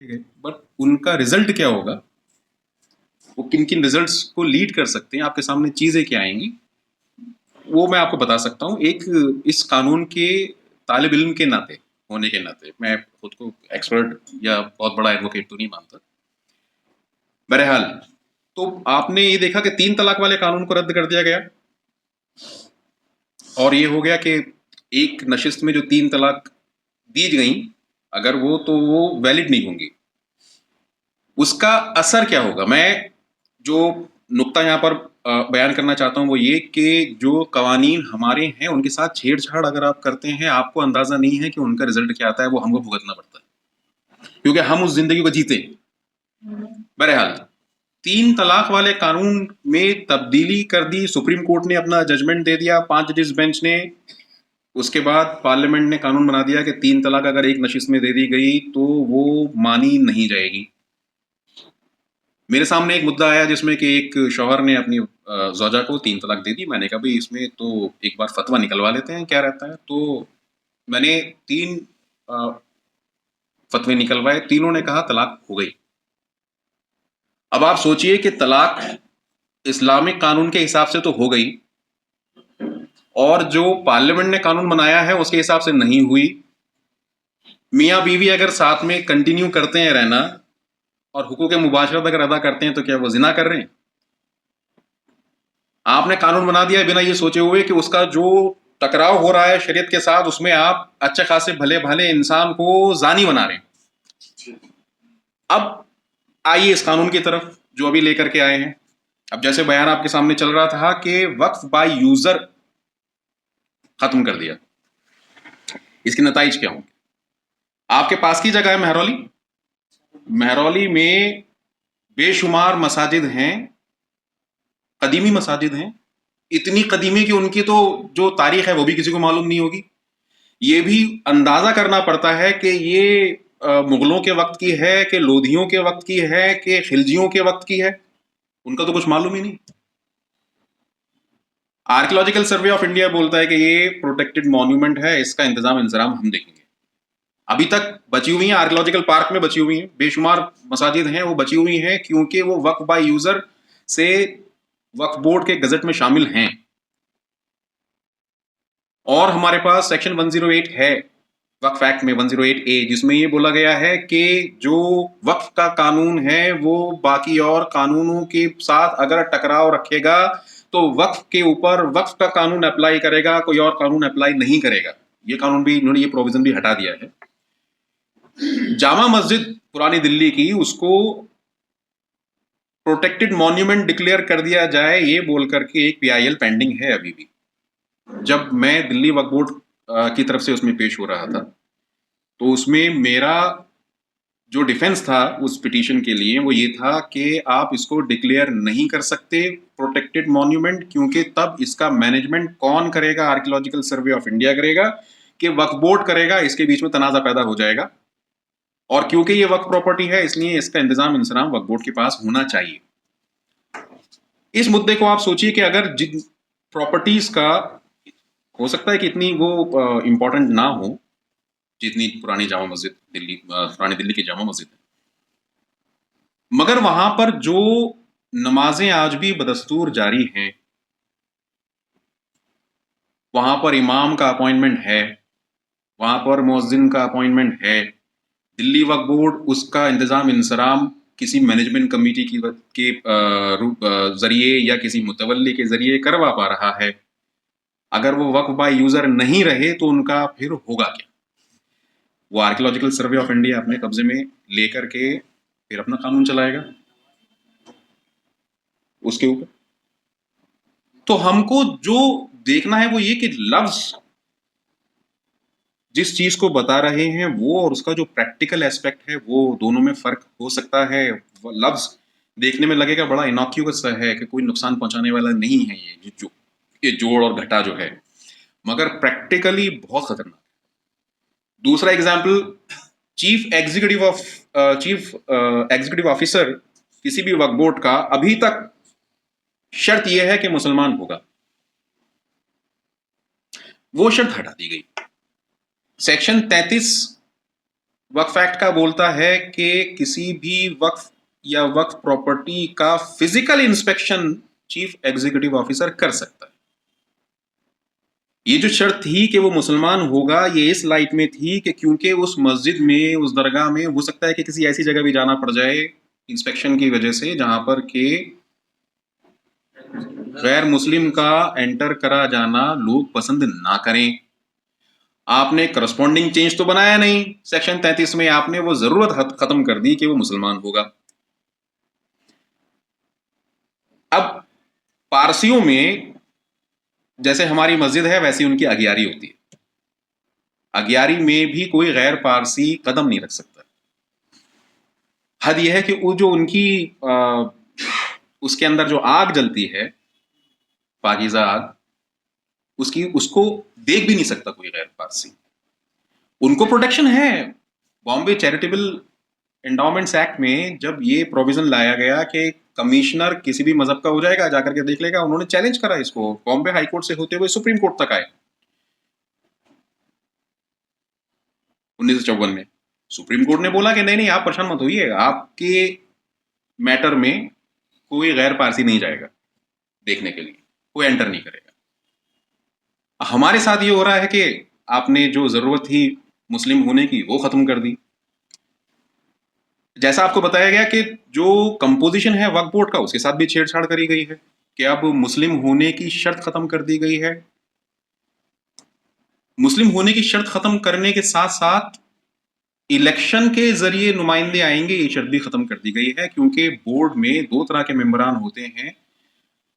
ठीक है, बट उनका रिजल्ट क्या होगा, वो किन किन रिजल्ट्स को लीड कर सकते हैं, आपके सामने चीजें क्या आएंगी, वो मैं आपको बता सकता हूँ। एक इस कानून के तालिब इल्म के नाते होने के नाते, मैं खुद को एक्सपर्ट या बहुत बड़ा एडवोकेट तो नहीं मानता। बहरहाल, तो आपने ये देखा कि 3 तलाक वाले कानून को रद्द कर दिया गया, और ये हो गया कि एक नशिस्त में जो 3 तलाक दी गई, अगर वो तो वो वैलिड नहीं होंगी। उसका असर क्या होगा, मैं जो नुक्ता यहाँ पर बयान करना चाहता हूँ वो ये कि जो कवानीन हमारे हैं उनके साथ छेड़छाड़ अगर आप करते हैं, आपको अंदाजा नहीं है कि उनका रिजल्ट क्या आता है, वो हमको भुगतना पड़ता है क्योंकि हम उस जिंदगी को जीते हैं। बहरहाल, 3 तलाक वाले कानून में तब्दीली कर दी, सुप्रीम कोर्ट ने अपना जजमेंट दे दिया 5 जज बेंच ने। उसके बाद पार्लियामेंट ने कानून बना दिया कि 3 तलाक अगर एक नशिस्त में दे दी गई तो वो मानी नहीं जाएगी। मेरे सामने एक मुद्दा आया जिसमें कि एक शौहर ने अपनी ज़ौजा को 3 तलाक दे दी। मैंने कहा भाई इसमें तो एक बार फतवा निकलवा लेते हैं क्या रहता है। तो मैंने 3 फतवे निकलवाए, तीनों ने कहा तलाक हो गई। अब आप सोचिए कि तलाक इस्लामिक कानून के हिसाब से तो हो गई, और जो पार्लियामेंट ने कानून बनाया है उसके हिसाब से नहीं हुई। मियाँ बीवी अगर साथ में कंटिन्यू करते हैं रहना और हुकूक मुबाशरत अगर अदा करते हैं तो क्या वो जिना कर रहे हैं? आपने कानून बना दिया बिना ये सोचे हुए कि उसका जो टकराव हो रहा है शरीयत के साथ, उसमें आप अच्छे खासे भले भले इंसान को जानी बना रहे हैं। अब आइए इस कानून की तरफ जो अभी लेकर के आए हैं। अब जैसे बयान आपके सामने चल रहा था कि वक्फ बाय यूजर खत्म कर दिया, इसके नताइज क्या होंगे? आपके पास की जगह है महरौली, महरौली में बेशुमार मसाजिद हैं, कदीमी मसाजिद हैं, इतनी कदीमी कि उनकी तो जो तारीख है वो भी किसी को मालूम नहीं होगी। ये भी अंदाजा करना पड़ता है कि ये मुगलों के वक्त की है कि लोधियों के वक्त की है कि खिलजियों के वक्त की है, उनका तो कुछ मालूम ही नहीं। आर्कियोलॉजिकल सर्वे ऑफ इंडिया बोलता है कि ये प्रोटेक्टेड मॉन्यूमेंट है, इसका इंतजाम इंतजाम हम देखेंगे। अभी तक बची हुई हैं, आर्कियोलॉजिकल पार्क में बची हुई हैं, बेशुमार मसाजिद हैं, वो बची हुई हैं क्योंकि वो वक्फ बाय यूजर से वक्फ बोर्ड के गजट में शामिल हैं। और हमारे पास सेक्शन 108 है वक्फ एक्ट में, 108 ए, जिसमें ये बोला गया है कि जो वक्फ का कानून है वो बाकी और कानूनों के साथ अगर टकराव रखेगा तो वक्फ के ऊपर वक्फ का कानून अप्लाई करेगा, कोई और कानून अप्लाई नहीं करेगा। ये कानून भी इन्होंने, ये प्रोविजन भी हटा दिया है। जामा मस्जिद पुरानी दिल्ली की, उसको प्रोटेक्टेड मॉन्यूमेंट डिक्लेयर कर दिया जाए ये बोल करके एक पीआईएल पेंडिंग है अभी भी। जब मैं दिल्ली वक्फ बोर्ड की तरफ से उसमें पेश हो रहा था तो उसमें मेरा जो डिफेंस था उस पिटीशन के लिए वो ये था कि आप इसको डिक्लेयर नहीं कर सकते प्रोटेक्टेड मॉन्यूमेंट, क्योंकि तब इसका मैनेजमेंट कौन करेगा? आर्कियोलॉजिकल सर्वे ऑफ इंडिया करेगा कि वक्फ बोर्ड करेगा? इसके बीच में तनाजा पैदा हो जाएगा। और क्योंकि ये वक्फ प्रॉपर्टी है इसलिए इसका इंतजाम इंसराम वक्फ बोर्ड के पास होना चाहिए। इस मुद्दे को आप सोचिए कि अगर जिन प्रॉपर्टीज का हो सकता है कि इतनी वो इंपॉर्टेंट ना हो जितनी पुरानी जामा मस्जिद दिल्ली, पुरानी दिल्ली की जामा मस्जिद है, मगर वहां पर जो नमाजें आज भी बदस्तूर जारी हैं, वहां पर इमाम का अपॉइंटमेंट है, वहां पर मुअज्जिन का अपॉइंटमेंट है। दिल्ली वक्फ बोर्ड उसका इंतजाम इंसराम किसी मैनेजमेंट कमेटी की के जरिए या किसी मुतवल्ली के जरिए करवा पा रहा है। अगर वो वक्फ बाय यूजर नहीं रहे तो उनका फिर होगा क्या? वो आर्कियोलॉजिकल सर्वे ऑफ इंडिया अपने कब्जे में लेकर के फिर अपना कानून चलाएगा उसके ऊपर। तो हमको जो देखना है वो ये कि लफ्ज जिस चीज को बता रहे हैं वो और उसका जो प्रैक्टिकल एस्पेक्ट है वो दोनों में फर्क हो सकता है। लफ्ज देखने में लगेगा बड़ा इनॉक्यूअस सा है कि कोई नुकसान पहुंचाने वाला नहीं है, ये जोड़ और घटा जो है, मगर प्रैक्टिकली बहुत खतरनाक। दूसरा एग्जाम्पल, चीफ एग्जीक्यूटिव ऑफिसर किसी भी वक्फ बोर्ड का अभी तक शर्त यह है कि मुसलमान होगा, वो शर्त हटा दी गई। सेक्शन 33 वक्फ एक्ट का बोलता है कि किसी भी वक्फ या वक्फ प्रॉपर्टी का physical inspection chief executive officer कर सकता है। ये जो शर्त थी कि वो मुसलमान होगा, ये इस लाइट में थी कि क्योंकि उस मस्जिद में, उस दरगाह में हो सकता है कि किसी ऐसी जगह भी जाना पड़ जाए इंस्पेक्शन की वजह से जहां पर के गैर मुस्लिम का एंटर करा जाना लोग पसंद ना करें। आपने करस्पॉन्डिंग चेंज तो बनाया नहीं सेक्शन 33 में, आपने वो जरूरत खत्म कर दी कि वो मुसलमान होगा। अब पारसियों में जैसे हमारी मस्जिद है वैसी उनकी अगियारी होती है। अगियारी में भी कोई गैर पारसी कदम नहीं रख सकता। हद यह है कि वो जो उनकी उसके अंदर जो आग जलती है, पाकीज़ा आग, उसको देख भी नहीं सकता कोई गैर पारसी। उनको प्रोटेक्शन है। बॉम्बे चैरिटेबल एंडाउमेंट्स एक्ट में जब ये प्रोविजन लाया गया कि कमिश्नर किसी भी मजहब का हो जाएगा, जाकर के देख लेगा, उन्होंने चैलेंज करा इसको, बॉम्बे हाई कोर्ट से होते हुए सुप्रीम कोर्ट तक आए 1954 में। सुप्रीम कोर्ट ने बोला कि नहीं नहीं, आप परेशान मत होइए, आपके मैटर में कोई गैर पारसी नहीं जाएगा देखने के लिए, कोई एंटर नहीं करेगा। हमारे साथ ये हो रहा है कि आपने जो जरूरत थी मुस्लिम होने की वो खत्म कर दी। जैसा आपको बताया गया कि जो कंपोजिशन है वक्फ बोर्ड का, उसके साथ भी छेड़छाड़ करी गई है कि अब मुस्लिम होने की शर्त खत्म कर दी गई है। मुस्लिम होने की शर्त खत्म करने के साथ साथ इलेक्शन के जरिए नुमाइंदे आएंगे, ये शर्त भी खत्म कर दी गई है, क्योंकि बोर्ड में दो तरह के मेंबरान होते हैं।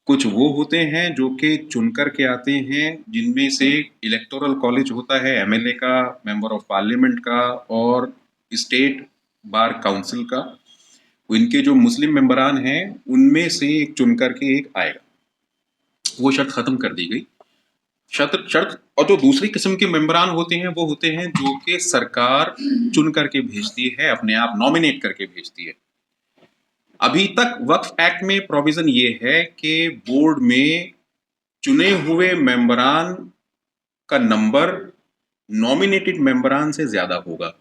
कुछ वो होते हैं जो कि चुनकर के आते हैं, जिनमें से इलेक्टोरल कॉलेज होता है एमएलए का, मेंबर ऑफ पार्लियामेंट का और स्टेट बार काउंसिल का। इनके जो मुस्लिम मेंबरान हैं उनमें से एक चुन करके एक आएगा। वो शर्त खत्म कर दी गई। शर्त शर्त और जो दूसरी किस्म के मेंबरान होते हैं वो होते हैं जो कि सरकार चुन करके भेजती है, अपने आप नॉमिनेट करके भेजती है। अभी तक वक्फ एक्ट में प्रोविजन ये है कि बोर्ड में चुने हुए मेंबरान का नंबर नॉमिनेटेड मेंबरान से ज्यादा होगा,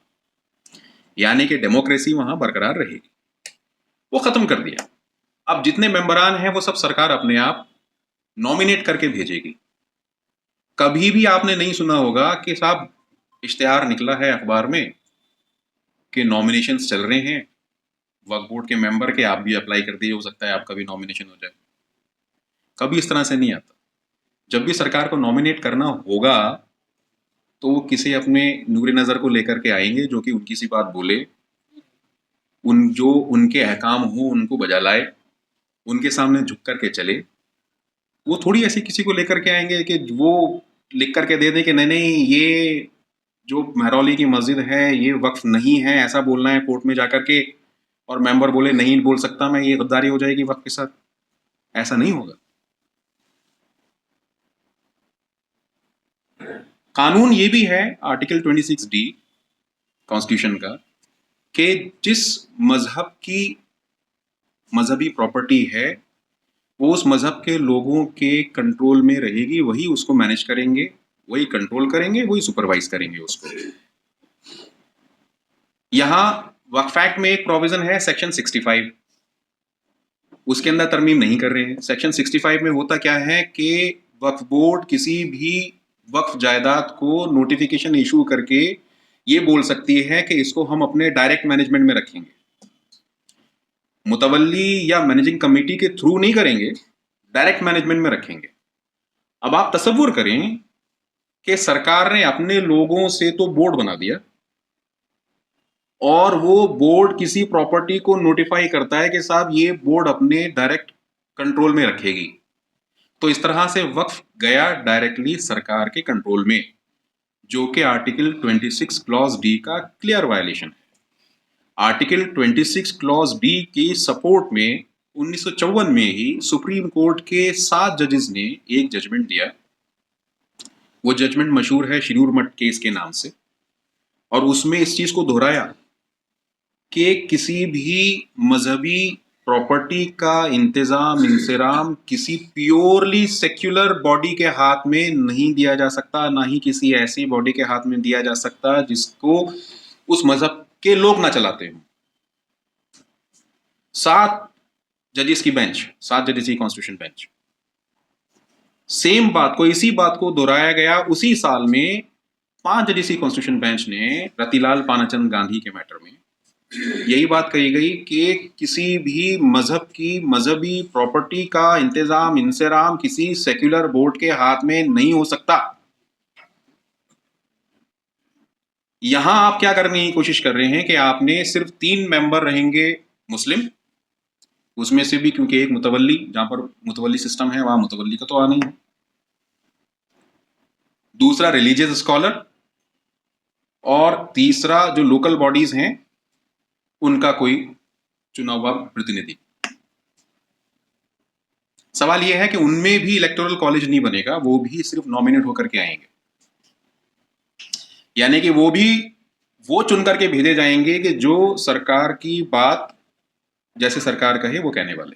यानी कि डेमोक्रेसी वहां बरकरार रहेगी। वो खत्म कर दिया। अब जितने मेंबरान हैं वो सब सरकार अपने आप नॉमिनेट करके भेजेगी। कभी भी आपने नहीं सुना होगा कि साहब इश्तिहार निकला है अखबार में कि नॉमिनेशंस चल रहे हैं वक्फ बोर्ड के मेंबर के, आप भी अप्लाई कर दिए, हो सकता है आपका भी नॉमिनेशन हो जाए। कभी इस तरह से नहीं आता। जब भी सरकार को नॉमिनेट करना होगा तो वो किसी अपने नूर नज़र को लेकर के आएंगे जो कि उनकी सी बात बोले, जो उनके अहकाम हो उनको बजा लाए, उनके सामने झुक करके चले। वो थोड़ी ऐसी किसी को लेकर के आएंगे कि वो लिख करके दे दें कि नहीं नहीं, ये जो महरौली की मस्जिद है ये वक्फ नहीं है, ऐसा बोलना है कोर्ट में जाकर के, और मेंबर बोले नहीं बोल सकता मैं, ये गद्दारी हो जाएगी वक्फ के साथ। ऐसा नहीं होगा। कानून ये भी है आर्टिकल 26D कॉन्स्टिट्यूशन का कि जिस मजहब की मजहबी प्रॉपर्टी है वो उस मजहब के लोगों के कंट्रोल में रहेगी, वही उसको मैनेज करेंगे, वही कंट्रोल करेंगे, वही सुपरवाइज करेंगे उसको। यहां वक्फ एक्ट में एक प्रोविजन है सेक्शन 65, उसके अंदर तरमीम नहीं कर रहे हैं। सेक्शन 65 में होता क्या है कि वक्फ बोर्ड किसी भी वक्फ जायदाद को नोटिफिकेशन इशू करके ये बोल सकती है कि इसको हम अपने डायरेक्ट मैनेजमेंट में रखेंगे, मुतवल्ली या मैनेजिंग कमेटी के थ्रू नहीं करेंगे, डायरेक्ट मैनेजमेंट में रखेंगे। अब आप तसव्वुर करें कि सरकार ने अपने लोगों से तो बोर्ड बना दिया और वो बोर्ड किसी प्रॉपर्टी को नोटिफाई करता है कि साहब ये बोर्ड अपने डायरेक्ट कंट्रोल में रखेगी। तो इस तरह से वक्फ गया डायरेक्टली सरकार के कंट्रोल में, जो कि आर्टिकल 26 क्लॉज डी का क्लियर वायलेशन है। आर्टिकल 26 क्लॉज डी के सपोर्ट में 1954 में ही सुप्रीम कोर्ट के 7 जजेस ने एक जजमेंट दिया। वो जजमेंट मशहूर है शिरूर मठ केस के नाम से, और उसमें इस चीज को दोहराया कि किसी भी मजहबी प्रॉपर्टी का इंतजाम इंसराम किसी प्योरली सेक्युलर बॉडी के हाथ में नहीं दिया जा सकता, ना ही किसी ऐसी बॉडी के हाथ में दिया जा सकता जिसको उस मजहब के लोग ना चलाते हों। 7 जजेस की बेंच, 7 जजेस की कॉन्स्टिट्यूशन बेंच। सेम बात को, इसी बात को दोहराया गया उसी साल में 5 जजेस की कॉन्स्टिट्यूशन बेंच ने रतिलाल पानाचंद गांधी के मैटर में यही बात कही गई कि किसी भी मजहब की मजहबी प्रॉपर्टी का इंतजाम इंसराम किसी सेक्युलर बोर्ड के हाथ में नहीं हो सकता। यहां आप क्या करने की कोशिश कर रहे हैं कि आपने सिर्फ 3 मेंबर रहेंगे मुस्लिम, उसमें से भी क्योंकि एक मुतवल्ली, जहां पर मुतवल्ली सिस्टम है वहां मुतवल्ली का तो आना ही है, दूसरा रिलीजियस स्कॉलर, और तीसरा जो लोकल बॉडीज हैं उनका कोई चुना हुआ प्रतिनिधि। सवाल यह है कि उनमें भी इलेक्टोरल कॉलेज नहीं बनेगा, वो भी सिर्फ नॉमिनेट होकर के आएंगे, यानी कि वो चुन करके भेजे जाएंगे कि जो सरकार की बात जैसे सरकार कहे वो कहने वाले।